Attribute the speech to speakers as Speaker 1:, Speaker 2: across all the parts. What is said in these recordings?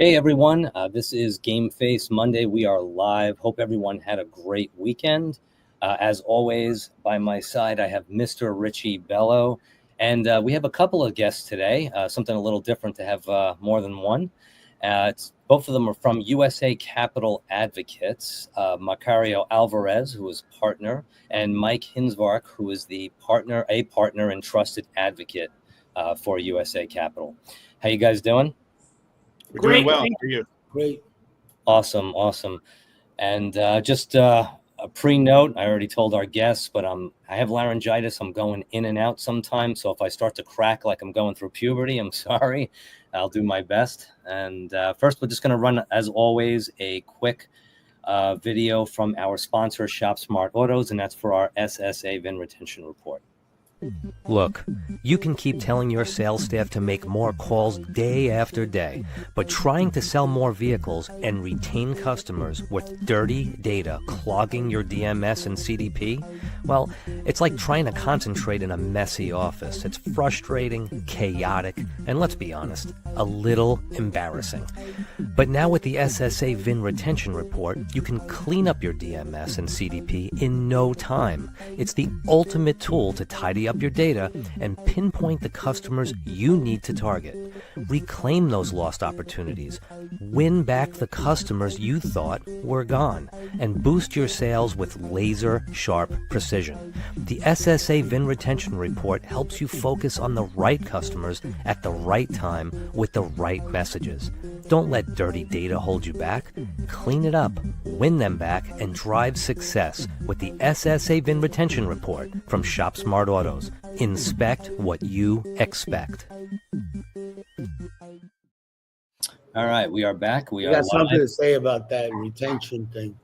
Speaker 1: Hey everyone, this is Game Face Monday. We are live. Hope everyone had a great weekend. As always, by my side, I have Mr. Richie Bello, and we have a couple of guests today. Something a little different to have more than one. Both of them are from USA Capital Advocates. Macario Alvarez, who is partner, and Mike Hinsvark, who is a partner and trusted advocate for USA Capital. How you guys doing?
Speaker 2: We're doing well. How are you?
Speaker 3: Great.
Speaker 1: Awesome. And just a pre-note, I already told our guests, but I have laryngitis. I'm going in and out sometimes. So if I start to crack like I'm going through puberty, I'm sorry. I'll do my best. And first, we're just going to run, as always, a quick video from our sponsor, Shop Smart Autos, and that's for our SSA VIN retention report.
Speaker 4: Look, you can keep telling your sales staff to make more calls day after day, but trying to sell more vehicles and retain customers with dirty data clogging your DMS and CDP, well, it's like trying to concentrate in a messy office. It's frustrating, chaotic, and let's be honest, a little embarrassing. But now with the SSA VIN retention report, you can clean up your DMS and CDP in no time. It's the ultimate tool to tidy up your data and pinpoint the customers you need to target. Reclaim those lost opportunities, win back the customers you thought were gone, and boost your sales with laser-sharp precision. The SSA VIN retention report helps you focus on the right customers at the right time with the right messages. Don't let dirty data hold you back. Clean it up, win them back, and drive success with the SSA VIN retention report from Shop Smart Autos. Inspect what you expect.
Speaker 1: All right, we are back. We
Speaker 3: got something to say about that retention thing.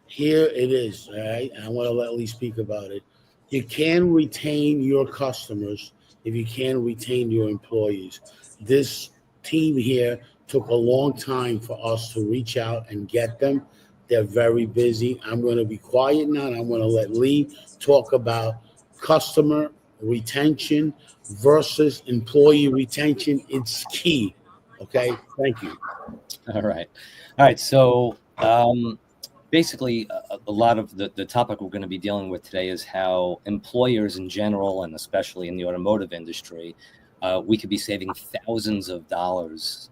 Speaker 3: Here it is, all right? I want to let Lee speak about it. You can retain your customers if you can retain your employees. This team here took a long time for us to reach out and get them. They're very busy. I'm going to be quiet now, and I'm going to let Lee talk about customer retention versus employee retention. It's key. Okay, thank you.
Speaker 1: All right. So basically, a lot of the topic we're going to be dealing with today is how employers in general, and especially in the automotive industry, we could be saving thousands of dollars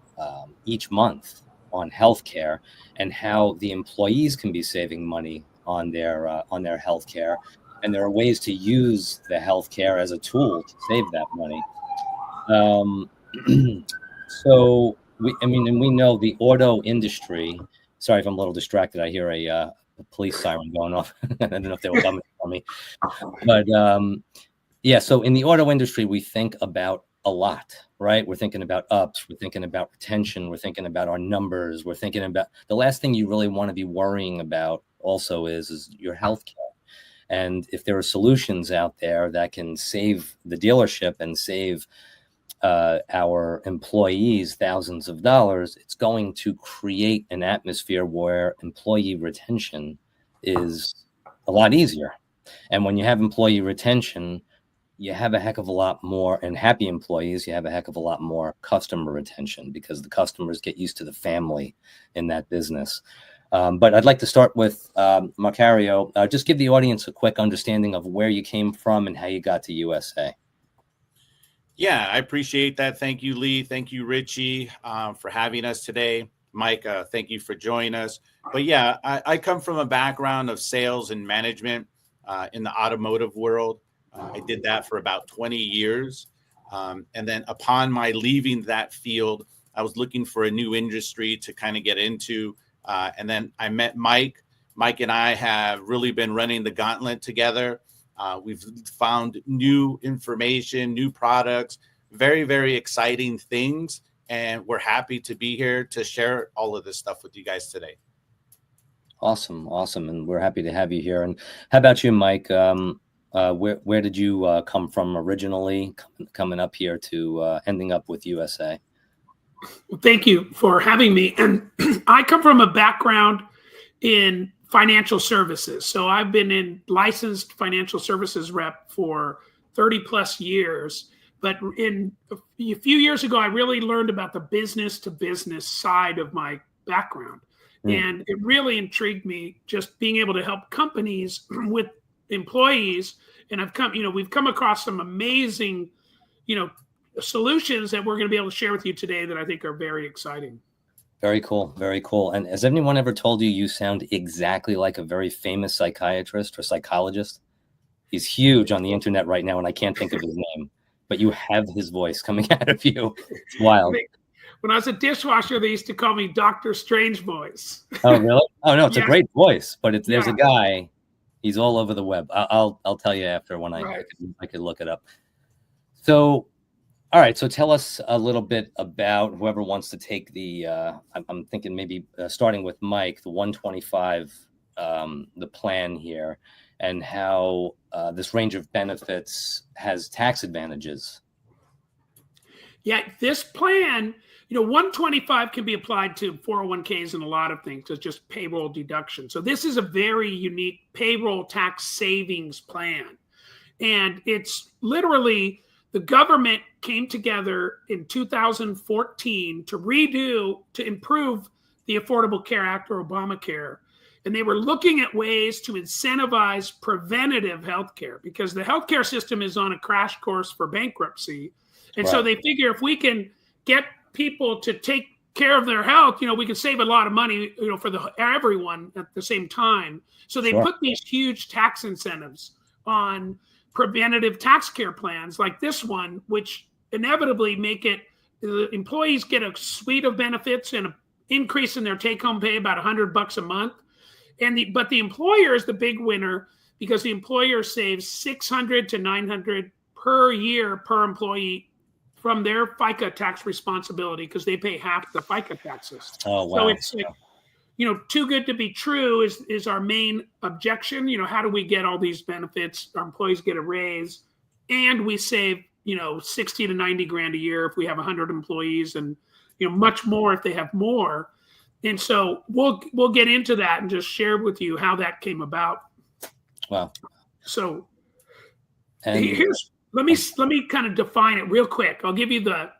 Speaker 1: each month on healthcare, and how the employees can be saving money on their healthcare. And there are ways to use the healthcare as a tool to save that money. So we know the auto industry. Sorry if I'm a little distracted. I hear a police siren going off. I don't know if they were coming for me, but yeah. So in the auto industry, we think about a lot, right? We're thinking about ups. We're thinking about retention. We're thinking about our numbers. We're thinking about the last thing you really want to be worrying about. Also, is your healthcare. And if there are solutions out there that can save the dealership and save our employees thousands of dollars, it's going to create an atmosphere where employee retention is a lot easier. And when you have employee retention, you have a heck of a lot more, and happy employees, you have a heck of a lot more customer retention, because the customers get used to the family in that business. But I'd like to start with Macario. Just give the audience a quick understanding of where you came from and how you got to USA.
Speaker 2: Yeah, I appreciate that. Thank you, Lee. Thank you, Richie, for having us today. Mike, thank you for joining us. But yeah, I come from a background of sales and management in the automotive world. I did that for about 20 years. And then upon my leaving that field, I was looking for a new industry to kind of get into. And then I met Mike. Mike and I have really been running the gauntlet together. We've found new information, new products, very, very exciting things. And we're happy to be here to share all of this stuff with you guys today.
Speaker 1: Awesome. And we're happy to have you here. And how about you, Mike? Where did you come from originally, coming up here to ending up with USA?
Speaker 5: Well, thank you for having me. And I come from a background in financial services. So I've been in licensed financial services rep for 30 plus years. But a few years ago, I really learned about the business to business side of my background. And it really intrigued me, just being able to help companies with employees. And we've come across some amazing, solutions that we're going to be able to share with you today that I think are very exciting.
Speaker 1: Very cool. Very cool. And has anyone ever told you you sound exactly like a very famous psychiatrist or psychologist? He's huge on the internet right now, and I can't think of his name, but you have his voice coming out of you. It's wild.
Speaker 5: When I was a dishwasher, they used to call me Dr. Strange Voice.
Speaker 1: Oh, really? Oh, no, it's a great voice, but there's a guy, he's all over the web. I'll tell you after when I could look it up. So, all right. So tell us a little bit about whoever wants to take the, I'm thinking maybe starting with Mike, the 125, the plan here, and how this range of benefits has tax advantages.
Speaker 5: Yeah, this plan, 125 can be applied to 401ks and a lot of things. It's just payroll deduction. So this is a very unique payroll tax savings plan. And it's literally the government came together in 2014 to improve the Affordable Care Act, or Obamacare. And they were looking at ways to incentivize preventative healthcare, because the healthcare system is on a crash course for bankruptcy. And so they figure if we can get people to take care of their health, we can save a lot of money, for everyone at the same time. So they put these huge tax incentives on preventative tax care plans like this one, which inevitably make it, the employees get a suite of benefits and an increase in their take-home pay about $100 a month. But the employer is the big winner, because the employer saves $600 to $900 per year per employee from their FICA tax responsibility, because they pay half the FICA taxes.
Speaker 1: Oh, wow.
Speaker 5: So it's too good to be true is our main objection. How do we get all these benefits? Our employees get a raise, and we save, 60 to 90 grand a year if we have 100 employees, and, much more if they have more. And so we'll get into that and just share with you how that came about.
Speaker 1: Wow.
Speaker 5: So let me kind of define it real quick. I'll give you the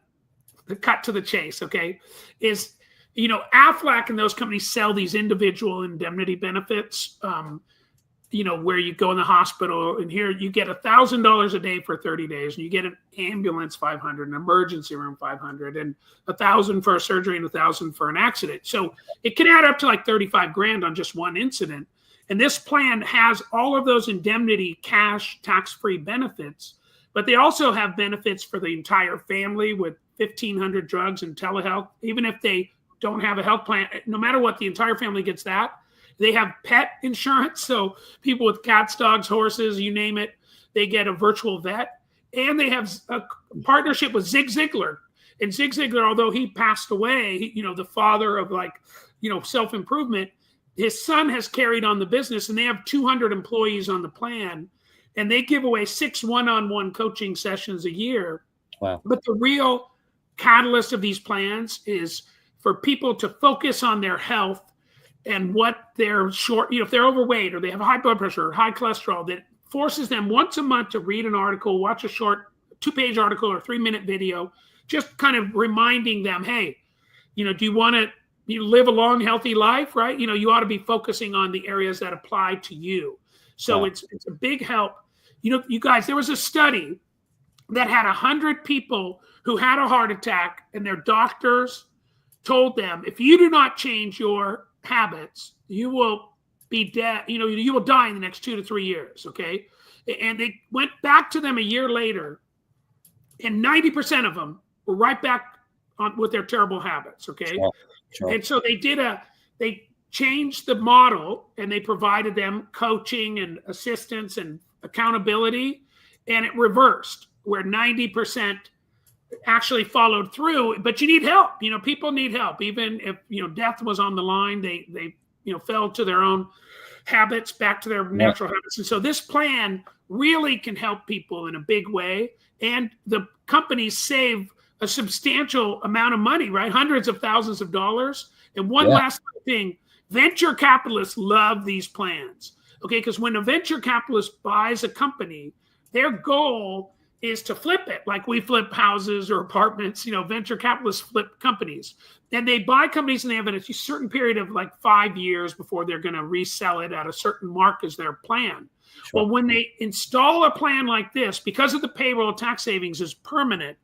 Speaker 5: cut to the chase. Okay. Aflac and those companies sell these individual indemnity benefits, where you go in the hospital, and here you get $1,000 a day for 30 days, and you get an ambulance $500, an emergency room $500, and $1,000 for a surgery and $1,000 for an accident. So it can add up to like 35 grand on just one incident. And this plan has all of those indemnity cash tax-free benefits, but they also have benefits for the entire family with 1,500 drugs and telehealth. Even if they don't have a health plan, no matter what, the entire family gets that. They have pet insurance, so people with cats, dogs, horses, you name it, they get a virtual vet. And they have a partnership with Zig Ziglar. And Zig Ziglar, although he passed away, the father of self-improvement, his son has carried on the business, and they have 200 employees on the plan. And they give away 6 one-on-one coaching sessions a year.
Speaker 1: Wow.
Speaker 5: But the real catalyst of these plans is for people to focus on their health and what they're short, if they're overweight or they have high blood pressure or high cholesterol, that forces them once a month to read an article, watch a short 2-page article or 3-minute video, just kind of reminding them, hey, do you want to live a long, healthy life, right? You ought to be focusing on the areas that apply to you. So it's a big help. You guys, there was a study that had 100 people who had a heart attack, and their doctors told them, if you do not change your habits, you will be dead. You will die in the next 2 to 3 years. Okay. And they went back to them a year later, and 90% of them were right back on with their terrible habits. Okay. Sure. And so they changed the model, and they provided them coaching and assistance and accountability, and it reversed where 90% actually followed through. But you need help. People need help. Even if, death was on the line, they fell to their own habits, back to their natural habits. And so this plan really can help people in a big way. And the companies save a substantial amount of money, right? Hundreds of thousands of dollars. And one last thing, venture capitalists love these plans. Okay. Because when a venture capitalist buys a company, their goal is to flip it, like we flip houses or apartments. Venture capitalists flip companies, and they buy companies, and they have a certain period of like 5 years before they're going to resell it at a certain mark as their plan. Sure. Well, when they install a plan like this, because of the payroll tax savings is permanent,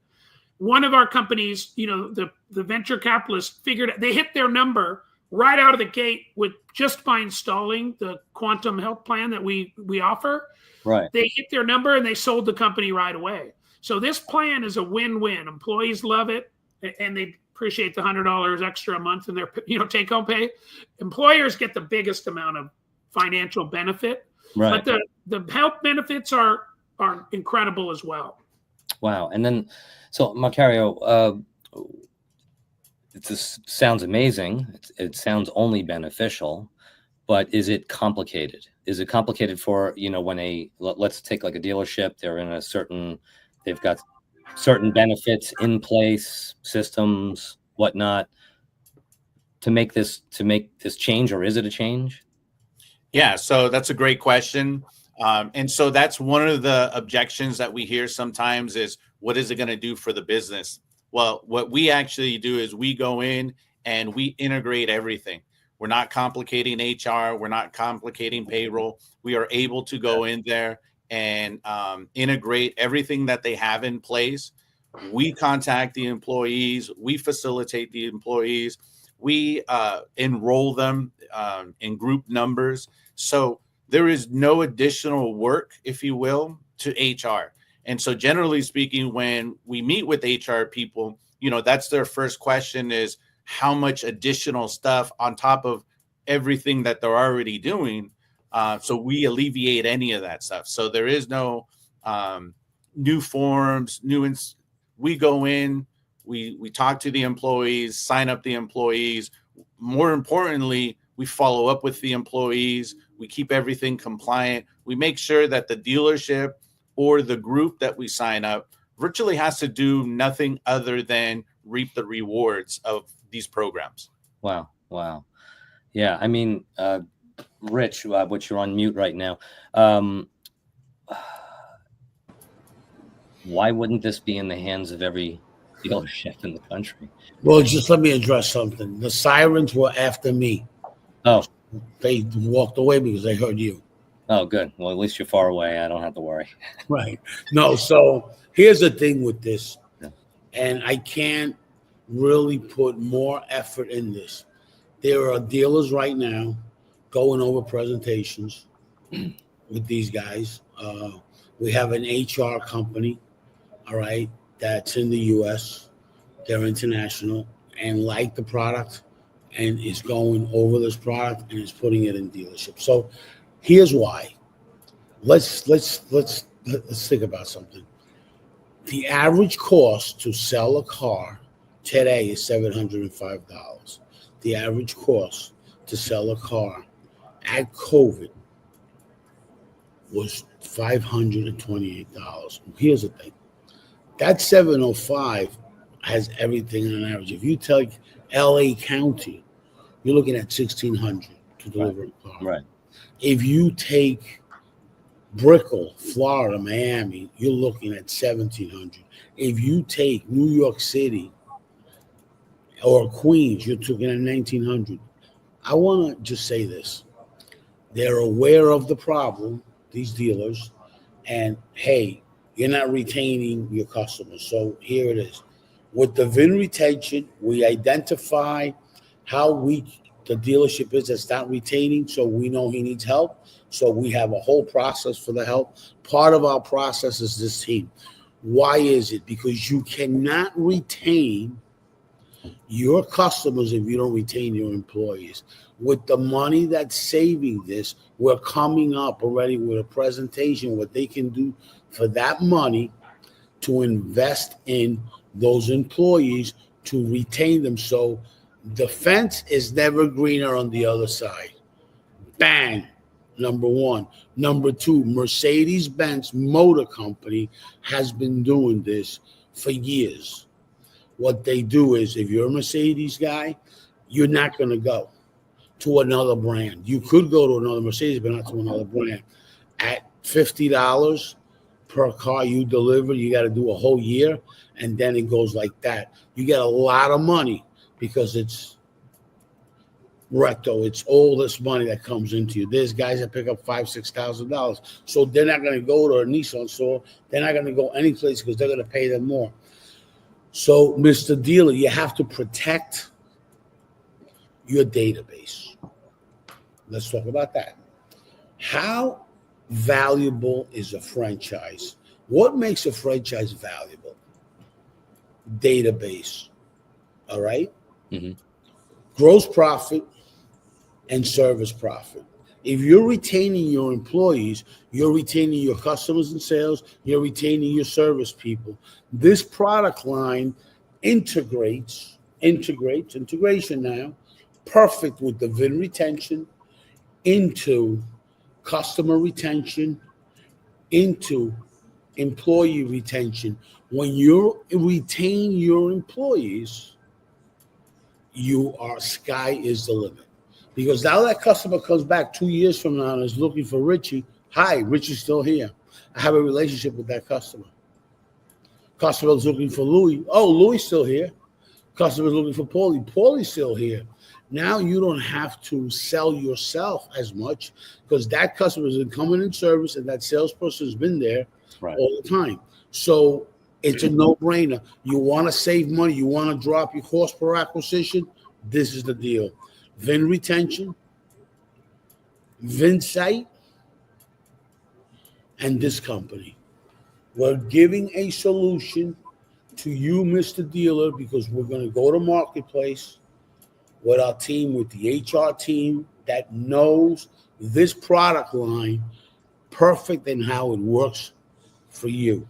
Speaker 5: one of our companies, the venture capitalists figured they hit their number right out of the gate with just by installing the quantum health plan that we offer.
Speaker 1: Right.
Speaker 5: They hit their number and they sold the company right away. So this plan is a win-win. Employees love it, and they appreciate the $100 extra a month in their take-home pay. Employers get the biggest amount of financial benefit,
Speaker 1: right.
Speaker 5: But the health benefits are incredible as well.
Speaker 1: Wow. And then, so Macario, it just sounds amazing. It sounds only beneficial, but is it complicated? Is it complicated for, when let's take like a dealership, they're in they've got certain benefits in place, systems, whatnot, to make this change, or is it a change?
Speaker 2: Yeah, so that's a great question. And so that's one of the objections that we hear sometimes is, what is it going to do for the business? Well, what we actually do is we go in and we integrate everything. We're not complicating HR. We're not complicating payroll. We are able to go in there and integrate everything that they have in place. We contact the employees. We facilitate the employees. We enroll them in group numbers. So there is no additional work, if you will, to HR. And so generally speaking, when we meet with HR people, that's their first question is, how much additional stuff on top of everything that they're already doing. So we alleviate any of that stuff. So there is no new forms, we go in, we talk to the employees, sign up the employees. More importantly, we follow up with the employees. We keep everything compliant. We make sure that the dealership or the group that we sign up virtually has to do nothing other than reap the rewards of these programs.
Speaker 1: Wow. Yeah. I mean, Rich, which you're on mute right now. Why wouldn't this be in the hands of every dealership in the country?
Speaker 3: Well, just let me address something. The sirens were after me.
Speaker 1: Oh.
Speaker 3: They walked away because they heard you.
Speaker 1: Oh, good. Well, at least you're far away. I don't have to worry.
Speaker 3: Right. No, so here's the thing with this.
Speaker 1: Yeah.
Speaker 3: And I can't really put more effort in this. There are dealers right now going over presentations with these guys. We have an HR company, all right, that's in the U.S. They're international and like the product and is going over this product and is putting it in dealerships. So here's why. Let's think about something. The average cost to sell a car today is $705. The average cost to sell a car at COVID was $528. Here's the thing. That $705 has everything on average. If you take LA County, you're looking at $1,600 to deliver a car.
Speaker 1: Right.
Speaker 3: If you take Brickell, Florida, Miami, you're looking at $1,700. If you take New York City or Queens, you're looking at $1,900. I want to just say this. They're aware of the problem, these dealers, and hey, you're not retaining your customers. So here it is. With the VIN retention, we identify how weak the dealership is that's not retaining, so we know he needs help. So we have a whole process for the help. Part of our process is this team. Why is it? Because you cannot retain your customers if you don't retain your employees. With the money that's saving this, we're coming up already with a presentation what they can do for that money to invest in those employees to retain them. So the fence is never greener on the other side. Bang. Number one. Number two, Mercedes-Benz Motor Company has been doing this for years. What they do is, if you're a Mercedes guy, you're not going to go to another brand. You could go to another Mercedes, but not to another brand. At $50 per car you deliver. You got to do a whole year, and then it goes like that. You get a lot of money because it's recto. It's all this money that comes into you. There's guys that pick up $5,000-$6,000, so they're not going to go to a Nissan store. They're not going to go any place because they're going to pay them more. So, Mr. Dealer, you have to protect your database. Let's talk about that. How valuable is a franchise? What makes a franchise valuable? Database. All right?
Speaker 1: Mm-hmm.
Speaker 3: Gross profit and service profit. If you're retaining your employees, you're retaining your customers and sales, you're retaining your service people. This product line integration now, perfect with the VIN retention into customer retention, into employee retention. When you retain your employees, sky is the limit. Because now that customer comes back 2 years from now and is looking for Richie. Hi, Richie's still here. I have a relationship with that customer. Customer's looking for Louis. Oh, Louis still here. Customer's looking for Paulie. Paulie's still here. Now you don't have to sell yourself as much because that customer is coming in service and that salesperson has been there all the time. So it's a no-brainer. You want to save money. You want to drop your cost per acquisition. This is the deal. VIN retention, VinSight, and this company. We're giving a solution to you, Mr. Dealer, because we're going to go to marketplace with our team, with the HR team that knows this product line perfect and how it works for you.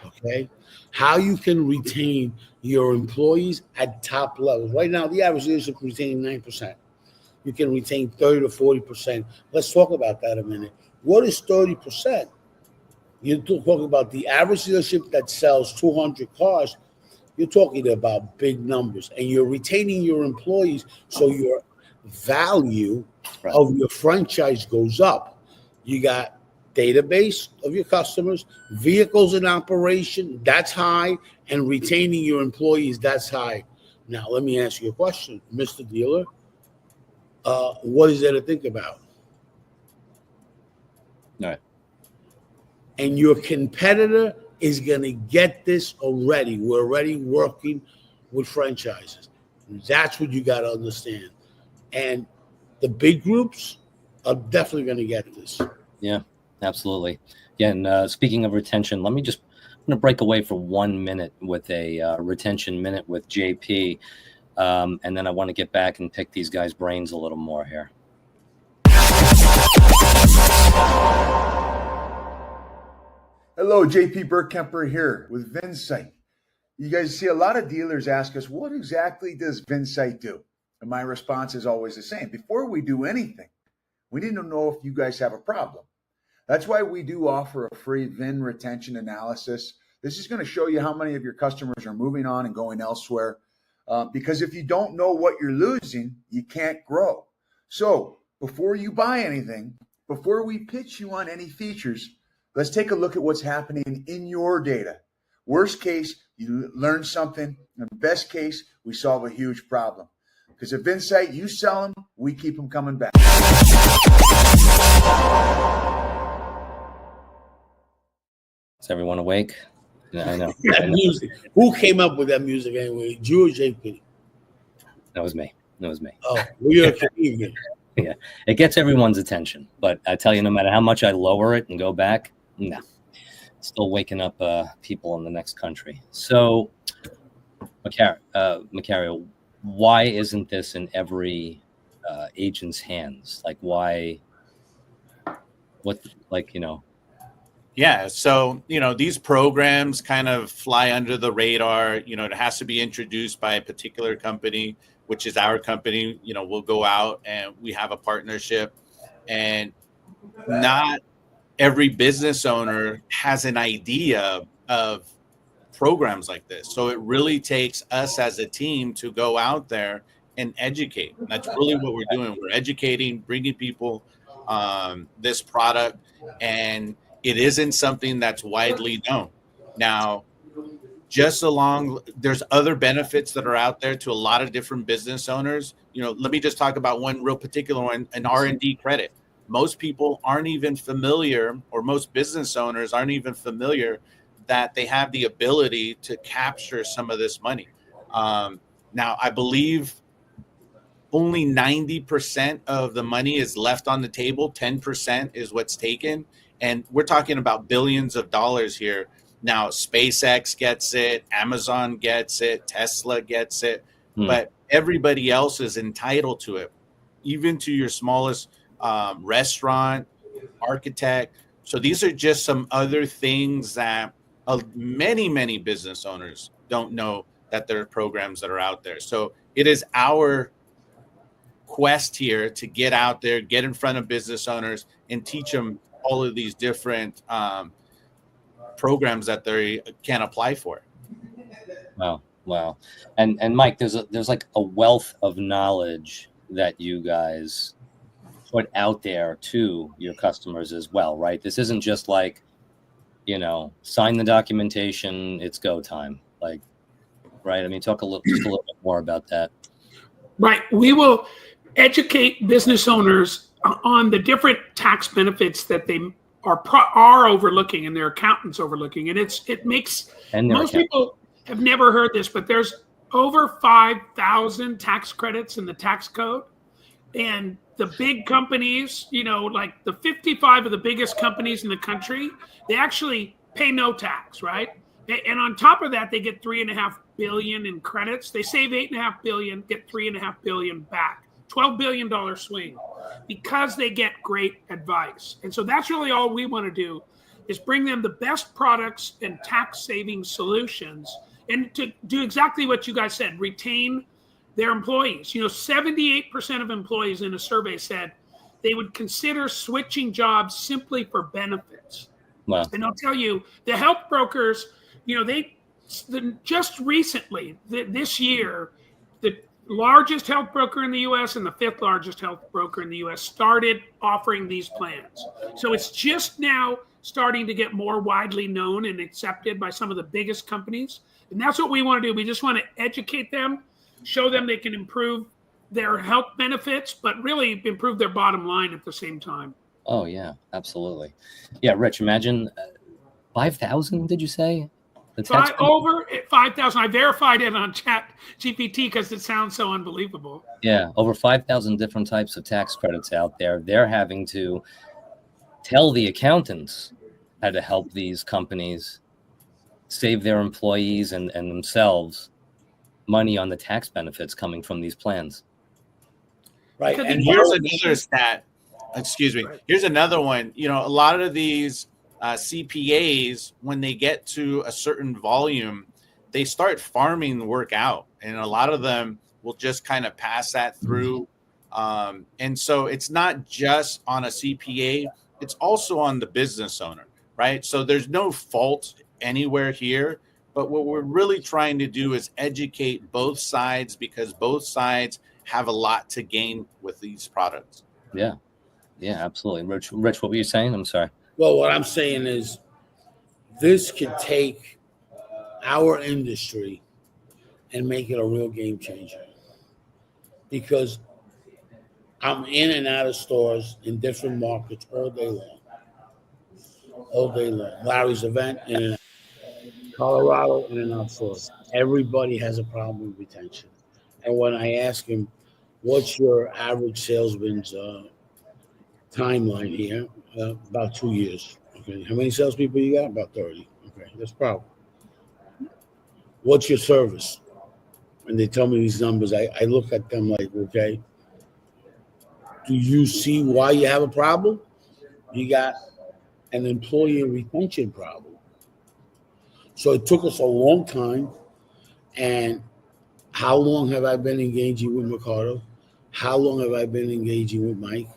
Speaker 3: Okay? How you can retain your employees at top levels. Right now, the average leadership is retaining 9%. You can retain 30 to 40%. Let's talk about that a minute. What is 30%? You're talking about the average dealership that sells 200 cars. You're talking about big numbers, and you're retaining your employees, so your value of your franchise goes up. You got database of your customers, vehicles in operation, that's high, and retaining your employees, that's high. Now, let me ask you a question, Mr. Dealer. What is there to think about?
Speaker 1: All right.
Speaker 3: And your competitor is going to get this already. We're already working with franchises. That's what you got to understand. And the big groups are definitely going to get this.
Speaker 1: Yeah, absolutely. Again, speaking of retention, I'm going to break away for 1 minute with a retention minute with JP. And then I want to get back and pick these guys' brains a little more here.
Speaker 6: Hello, JP Burkemper here with VinSight. You guys see a lot of dealers ask us, what exactly does VinSight do? And my response is always the same. Before we do anything, we need to know if you guys have a problem. That's why we do offer a free VIN retention analysis. This is going to show you how many of your customers are moving on and going elsewhere. Because if you don't know what you're losing, you can't grow. So before you buy anything, before we pitch you on any features, let's take a look at what's happening in your data. Worst case, you learn something. In best case, we solve a huge problem. Because at VinSight, you sell them, we keep them coming back.
Speaker 1: Is everyone awake? Yeah, I know.
Speaker 3: That music. Who came up with that music anyway? You or JP?
Speaker 1: That was me.
Speaker 3: Oh, well, you're a comedian.
Speaker 1: Yeah, it gets everyone's attention. But I tell you, no matter how much I lower it and go back, no. Still waking up people in the next country. So, Macario, why isn't this in every agent's hands? Like, why?
Speaker 2: Yeah, so, these programs kind of fly under the radar. It has to be introduced by a particular company, which is our company. We'll go out and we have a partnership, and not every business owner has an idea of programs like this. So it really takes us as a team to go out there and educate. And that's really what we're doing. We're educating, bringing people this product, and it isn't something that's widely known. Now, there's other benefits that are out there to a lot of different business owners. Let me just talk about one real particular one, an R&D credit. Most people aren't even familiar, or most business owners aren't even familiar that they have the ability to capture some of this money. Now, I believe only 90% of the money is left on the table. 10% is what's taken. And we're talking about billions of dollars here. Now, SpaceX gets it, Amazon gets it, Tesla gets it, but everybody else is entitled to it, even to your smallest restaurant, architect. So these are just some other things that many, many business owners don't know that there are programs that are out there. So it is our quest here to get out there, get in front of business owners, and teach them all of these different programs that they can apply for.
Speaker 1: Wow. And Mike, there's like a wealth of knowledge that you guys put out there to your customers as well, right? This isn't just like, sign the documentation, it's go time. Like, right? I mean, talk just a little bit more about that.
Speaker 5: Right. We will educate business owners on the different tax benefits that they are overlooking and their accountants overlooking. And it makes most people have never heard this, but there's over 5,000 tax credits in the tax code. And the big companies, like the 55 of the biggest companies in the country, they actually pay no tax, right? And on top of that, they get $3.5 billion in credits. They save $8.5 billion, get $3.5 billion back. $12 billion swing because they get great advice. And so that's really all we want to do, is bring them the best products and tax saving solutions, and to do exactly what you guys said, retain their employees. 78% of employees in a survey said they would consider switching jobs simply for benefits.
Speaker 1: Wow.
Speaker 5: And I'll tell you, the health brokers, just recently, this year, the largest health broker in the U.S. and the 5th largest health broker in the U.S. started offering these plans. So it's just now starting to get more widely known and accepted by some of the biggest companies. And that's what we want to do. We just want to educate them, show them they can improve their health benefits, but really improve their bottom line at the same time.
Speaker 1: Oh, yeah, absolutely. Yeah, Rich, imagine 5,000, did you say?
Speaker 5: Over 5,000. I verified it on ChatGPT because it sounds so unbelievable.
Speaker 1: Yeah, over 5,000 different types of tax credits out there. They're having to tell the accountants how to help these companies save their employees and themselves money on the tax benefits coming from these plans.
Speaker 3: Right.
Speaker 2: And here's another stat. Excuse me. Here's another one. A lot of these CPAs, when they get to a certain volume, they start farming the work out. And a lot of them will just kind of pass that through. And so it's not just on a CPA, it's also on the business owner, right? So there's no fault anywhere here. But what we're really trying to do is educate both sides, because both sides have a lot to gain with these products.
Speaker 1: Yeah, absolutely. Rich, what were you saying? I'm sorry.
Speaker 3: Well, what I'm saying is this could take our industry and make it a real game changer, because I'm in and out of stores in different markets all day long. Larry's event, in and out. Colorado, in and out stores. Everybody has a problem with retention. And when I ask him, what's your average salesman's timeline here? About 2 years. Okay. How many salespeople you got? About 30. Okay. That's a problem. What's your service? And they tell me these numbers. I look at them like, okay, do you see why you have a problem? You got an employee retention problem. So it took us a long time. And how long have I been engaging with Ricardo? How long have I been engaging with Mike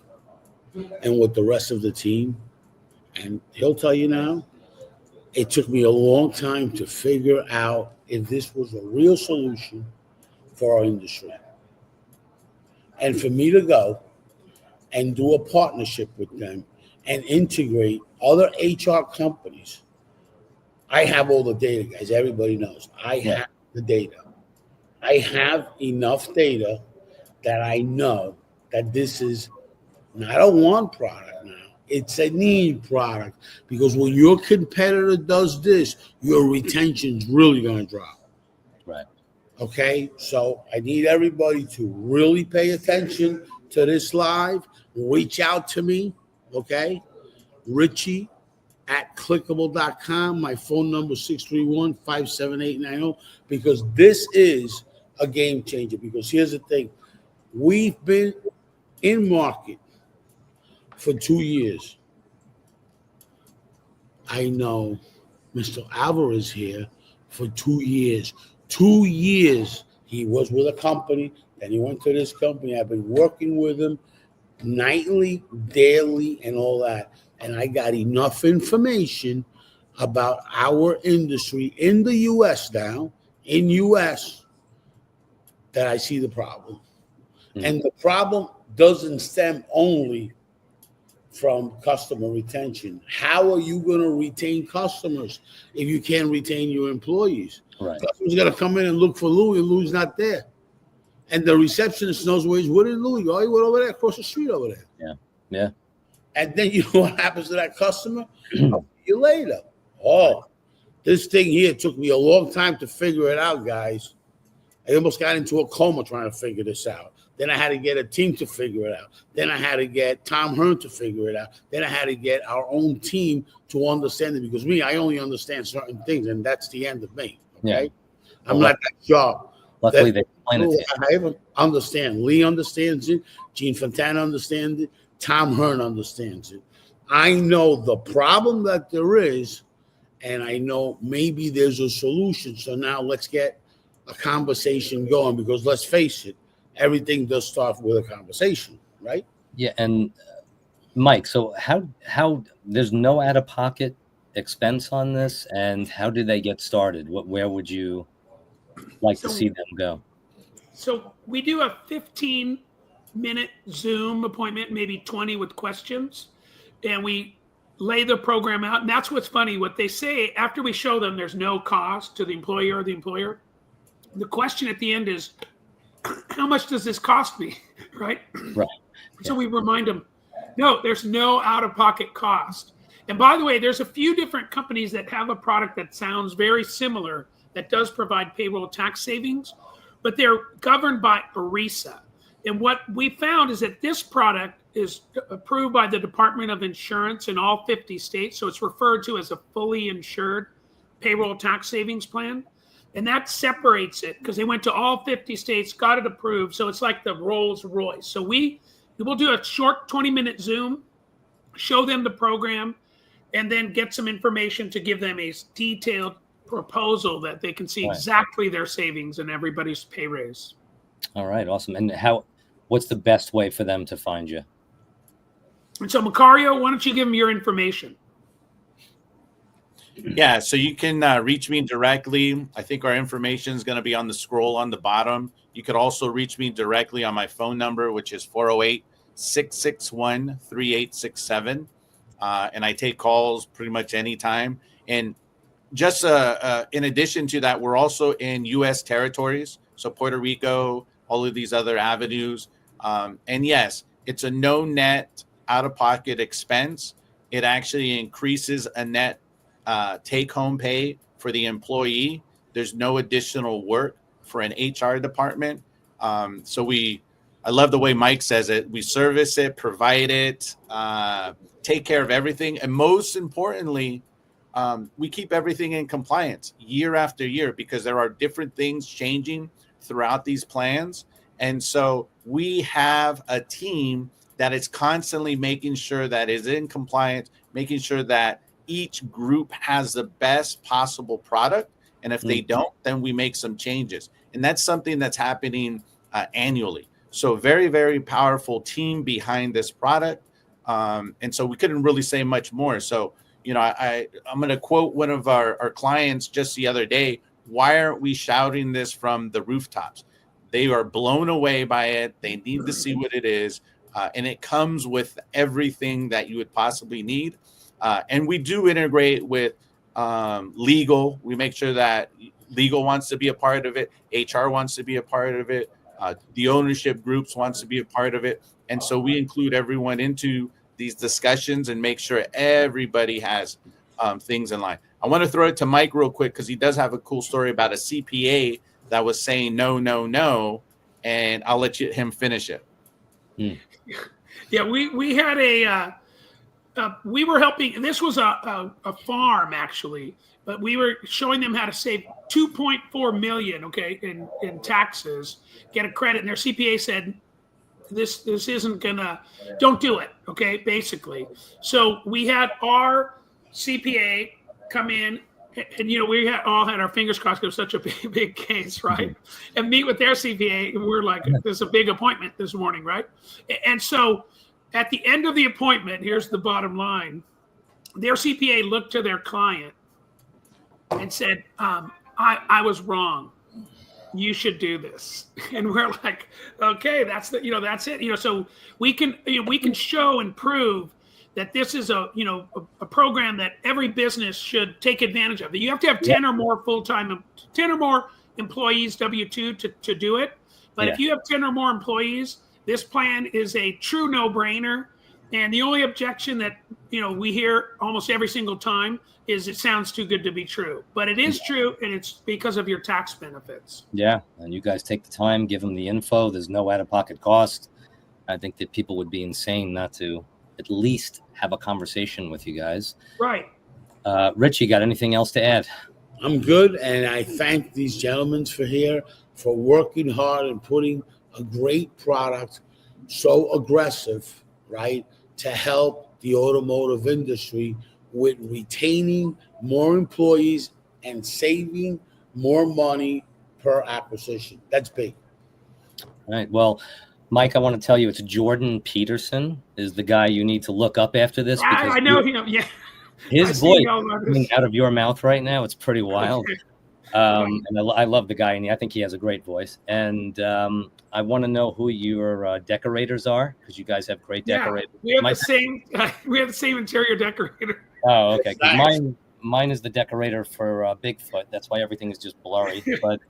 Speaker 3: and with the rest of the team? And he'll tell you now, it took me a long time to figure out if this was a real solution for our industry. And for me to go and do a partnership with them and integrate other HR companies. I have all the data, guys. Everybody knows. I have the data. I have enough data that I know that this is not a want product now. It's a need product, because when your competitor does this, your retention's really going to drop.
Speaker 1: Right.
Speaker 3: Okay, so I need everybody to really pay attention to this live. Reach out to me, okay? Richie at clickable.com. My phone number 631-57890, because this is a game changer. Because here's the thing. We've been in market for 2 years. I know Mr. Alvarez here for 2 years. 2 years he was with a company, then he went to this company. I've been working with him nightly, daily, and all that. And I got enough information about our industry in the U.S. now, in U.S., that I see the problem. And the problem doesn't stem only from customer retention. How are you going to retain customers if you can't retain your employees?
Speaker 1: Right.
Speaker 3: Customers got to come in and look for Louis, and Louis not there. And the receptionist knows where he's. Where did Louis go? He went over there, across the street over there.
Speaker 1: Yeah.
Speaker 3: And then you know what happens to that customer? I'll see you later. Oh, this thing here took me a long time to figure it out, guys. I almost got into a coma trying to figure this out. Then I had to get a team to figure it out. Then I had to get Tom Hearn to figure it out. Then I had to get our own team to understand it, because I only understand certain things, and that's the end of me. Okay,
Speaker 1: Yeah.
Speaker 3: I'm not that sharp.
Speaker 1: Luckily, they explain it to you.
Speaker 3: I even understand. Lee understands it. Gene Fontana understands it. Tom Hearn understands it. I know the problem that there is, and I know maybe there's a solution. So now let's get a conversation going, because let's face it, everything does start with a conversation, right?
Speaker 1: Yeah, and Mike, so how there's no out-of-pocket expense on this, and how do they get started? Where would you like to see them go?
Speaker 5: So we do a 15-minute Zoom appointment, maybe 20 with questions, and we lay the program out. And that's what's funny. What they say after we show them, there's no cost to the employer or the employer. The question at the end is, how much does this cost me? Right.
Speaker 1: Right.
Speaker 5: So we remind them, no, there's no out-of-pocket cost. And by the way, there's a few different companies that have a product that sounds very similar that does provide payroll tax savings, but they're governed by ERISA. And what we found is that this product is approved by the Department of Insurance in all 50 states. So it's referred to as a fully insured payroll tax savings plan. And that separates it, because they went to all 50 states, got it approved. So it's like the Rolls Royce. So we will do a short 20-minute Zoom, show them the program, and then get some information to give them a detailed proposal that they can see exactly their savings and everybody's pay raise.
Speaker 1: All right, awesome. And what's the best way for them to find you?
Speaker 5: And so, Macario, why don't you give them your information?
Speaker 2: Yeah, so you can reach me directly. I think our information is going to be on the scroll on the bottom. You could also reach me directly on my phone number, which is 408-661-3867. And I take calls pretty much anytime. And just in addition to that, we're also in U.S. territories, so Puerto Rico, all of these other avenues. And yes, it's a no net out-of-pocket expense. It actually increases a net take-home pay for the employee. There's no additional work for an HR department. So I love the way Mike says it. We service it, provide it, take care of everything. And most importantly, we keep everything in compliance year after year, because there are different things changing throughout these plans. And so we have a team that is constantly making sure that is in compliance, making sure that each group has the best possible product. And if they don't, then we make some changes. And that's something that's happening annually. So very, very powerful team behind this product. And so we couldn't really say much more. So, you know, I'm going to quote one of our clients just the other day. Why aren't we shouting this from the rooftops? They are blown away by it. They need to see what it is. and it comes with everything that you would possibly need. And we do integrate with legal. We make sure that legal wants to be a part of it. HR wants to be a part of it. The ownership groups wants to be a part of it. And so we include everyone into these discussions and make sure everybody has things in line. I want to throw it to Mike real quick because he does have a cool story about a CPA that was saying no, no, no, and I'll let him finish it.
Speaker 5: Yeah, we had we were helping. This was a farm actually, but we were showing them how to save $2.4 million, okay, in taxes, get a credit, and their CPA said, this isn't gonna, don't do it, okay, basically. So we had our CPA come in, and we all had our fingers crossed because it was such a big case, right? And meet with their CPA, and we're like, there's a big appointment this morning, right? And so at the end of the appointment, here's the bottom line: their CPA looked to their client and said, I was wrong. You should do this. And we're like, okay, that's it. So we can show and prove that this is a program that every business should take advantage of. You have to have 10 or more 10 or more employees, W-2 to do it. But if you have 10 or more employees, this plan is a true no-brainer. And the only objection that we hear almost every single time is it sounds too good to be true. But it is true, and it's because of your tax benefits.
Speaker 1: Yeah, and you guys take the time, give them the info. There's no out-of-pocket cost. I think that people would be insane not to at least have a conversation with you guys.
Speaker 5: Right.
Speaker 1: Rich, you got anything else to add?
Speaker 3: I'm good, and I thank these gentlemen for working hard and putting a great product, so aggressive, right, to help the automotive industry with retaining more employees and saving more money per acquisition. That's big.
Speaker 1: All right. Well, Mike, I want to tell you, it's Jordan Peterson is the guy you need to look up after this.
Speaker 5: I know him. Yeah.
Speaker 1: His voice coming out of your mouth right now, it's pretty wild. And I love the guy, and I think he has a great voice. And I want to know who your decorators are, because you guys have great decorators.
Speaker 5: We have the same interior decorator.
Speaker 1: Oh, okay. 'Cause mine is the decorator for Bigfoot. That's why everything is just blurry. But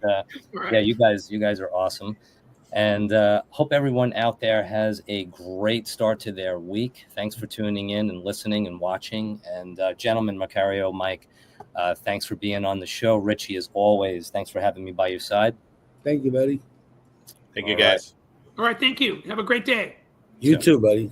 Speaker 5: Right.
Speaker 1: yeah, you guys are awesome. And hope everyone out there has a great start to their week. Thanks for tuning in and listening and watching. And gentlemen, Macario, Mike, thanks for being on the show. Richie, as always, thanks for having me by your side.
Speaker 3: Thank you, buddy.
Speaker 2: Thank you, guys.
Speaker 5: All right. Thank you. Have a great day.
Speaker 3: You too, buddy.